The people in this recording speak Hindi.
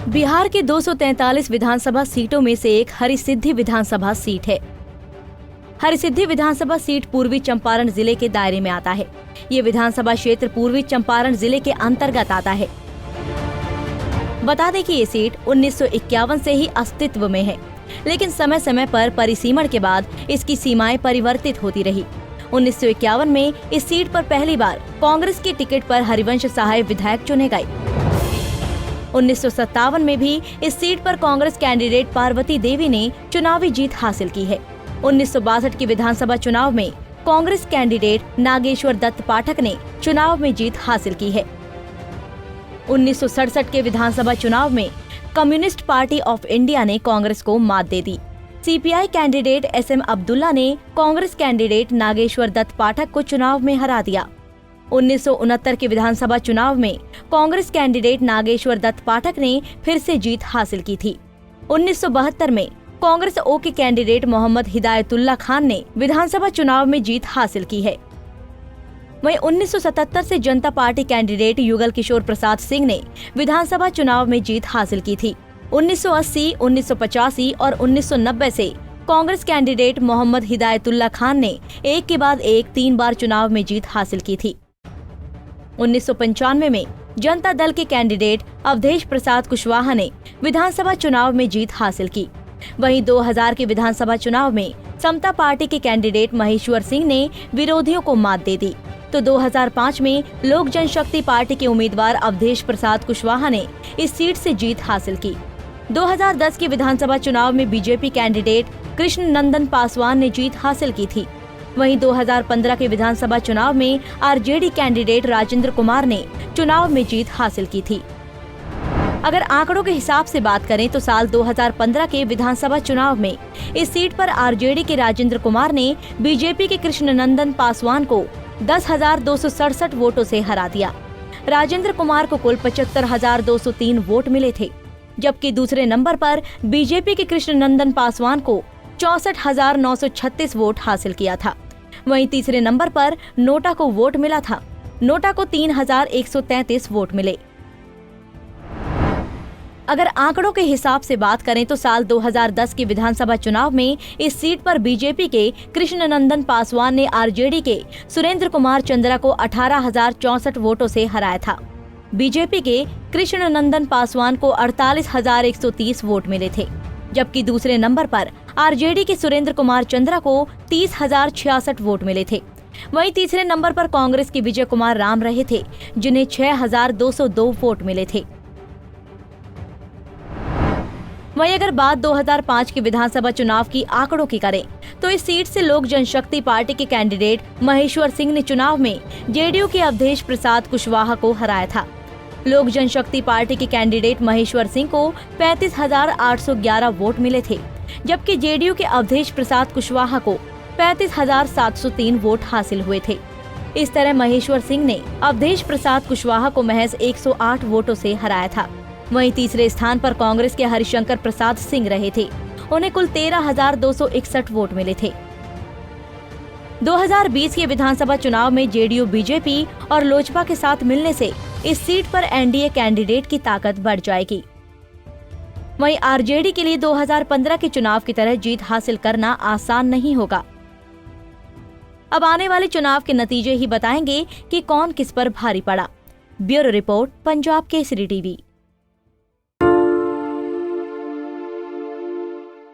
बिहार के 243 विधानसभा सीटों में से एक हरिसिद्धि विधानसभा सीट है। हरिसिद्धि विधानसभा सीट पूर्वी चंपारण जिले के दायरे में आता है। ये विधानसभा क्षेत्र पूर्वी चंपारण जिले के अंतर्गत आता है। बता दें कि ये सीट 1951 से ही अस्तित्व में है, लेकिन समय समय पर परिसीमन के बाद इसकी सीमाएं परिवर्तित होती रही। 1951 में इस सीट पर पहली बार कांग्रेस की टिकट पर हरिवंश सहाय विधायक चुने गए। 1957 में भी इस सीट पर कांग्रेस कैंडिडेट पार्वती देवी ने चुनावी जीत हासिल की है। 1962 के विधानसभा चुनाव में कांग्रेस कैंडिडेट नागेश्वर दत्त पाठक ने चुनाव में जीत हासिल की है। 1967 के विधानसभा चुनाव में कम्युनिस्ट पार्टी ऑफ इंडिया ने कांग्रेस को मात दे दी। सीपीआई कैंडिडेट SM अब्दुल्ला ने कांग्रेस कैंडिडेट नागेश्वर दत्त पाठक को चुनाव में हरा दिया। 1969 के विधानसभा चुनाव में कांग्रेस कैंडिडेट नागेश्वर दत्त पाठक ने फिर से जीत हासिल की थी। 1972 में कांग्रेस ओ के कैंडिडेट मोहम्मद हिदायतुल्लाह खान ने विधानसभा चुनाव में जीत हासिल की है। वहीं 1977 से जनता पार्टी कैंडिडेट युगल किशोर प्रसाद सिंह ने विधानसभा चुनाव में जीत हासिल की थी। 1980, 1985 और 1990 से कांग्रेस कैंडिडेट मोहम्मद हिदायतुल्लाह खान ने एक के बाद एक 3 बार चुनाव में जीत हासिल की थी। 1995 में जनता दल के कैंडिडेट अवधेश प्रसाद कुशवाहा ने विधानसभा चुनाव में जीत हासिल की। वहीं 2000 के विधानसभा चुनाव में समता पार्टी के कैंडिडेट महेश्वर सिंह ने विरोधियों को मात दे दी, तो 2005 में लोक जनशक्ति पार्टी के उम्मीदवार अवधेश प्रसाद कुशवाहा ने इस सीट से जीत हासिल की। 2010 के विधानसभा चुनाव में बीजेपी कैंडिडेट कृष्ण नंदन पासवान ने जीत हासिल की थी। वहीं 2015 के विधानसभा चुनाव में आरजेडी कैंडिडेट राजेंद्र कुमार ने चुनाव में जीत हासिल की थी। अगर आंकड़ों के हिसाब से बात करें तो साल 2015 के विधानसभा चुनाव में इस सीट पर आरजेडी के राजेंद्र कुमार ने बीजेपी के कृष्ण नंदन पासवान को 10,267 वोटों से हरा दिया। राजेंद्र कुमार को कुल 75,203 वोट मिले थे, जबकि दूसरे नंबर पर बीजेपी के कृष्ण नंदन पासवान को 64,936 वोट हासिल किया था। वहीं तीसरे नंबर पर नोटा को वोट मिला था। नोटा को 3,133 वोट मिले। अगर आंकड़ों के हिसाब से बात करें तो साल 2010 के विधानसभा चुनाव में इस सीट पर बीजेपी के कृष्ण नंदन पासवान ने आरजेडी के सुरेंद्र कुमार चंद्रा को 18,064 वोटों से हराया था। बीजेपी के कृष्ण नंदन पासवान को 48,130 वोट मिले थे, जबकि दूसरे नंबर पर आरजेडी के सुरेंद्र कुमार चंद्रा को 30,066 वोट मिले थे। वहीं तीसरे नंबर पर कांग्रेस के विजय कुमार राम रहे थे, जिन्हें 6,202 वोट मिले थे। वहीं अगर बात 2005 के विधानसभा चुनाव की आंकड़ों की करें तो इस सीट से लोक जनशक्ति पार्टी के कैंडिडेट महेश्वर सिंह ने चुनाव में जेडीयू के अवधेश प्रसाद कुशवाहा को हराया था। लोक जनशक्ति पार्टी के कैंडिडेट महेश्वर सिंह को 35,811 वोट मिले थे, जबकि जेडीयू के अवधेश प्रसाद कुशवाहा को 35,703 वोट हासिल हुए थे। इस तरह महेश्वर सिंह ने अवधेश प्रसाद कुशवाहा को महज 108 वोटों से हराया था। वहीं तीसरे स्थान पर कांग्रेस के हरिशंकर प्रसाद सिंह रहे थे, उन्हें कुल 13,261 वोट मिले थे। 2020 के विधानसभा चुनाव में जेडीयू, बीजेपी और लोजपा के साथ मिलने से इस सीट पर एनडीए कैंडिडेट की ताकत बढ़ जाएगी। वहीं आरजेडी के लिए 2015 के चुनाव की तरह जीत हासिल करना आसान नहीं होगा। अब आने वाले चुनाव के नतीजे ही बताएंगे कि कौन किस पर भारी पड़ा। Bureau report, Punjab Kesari TV.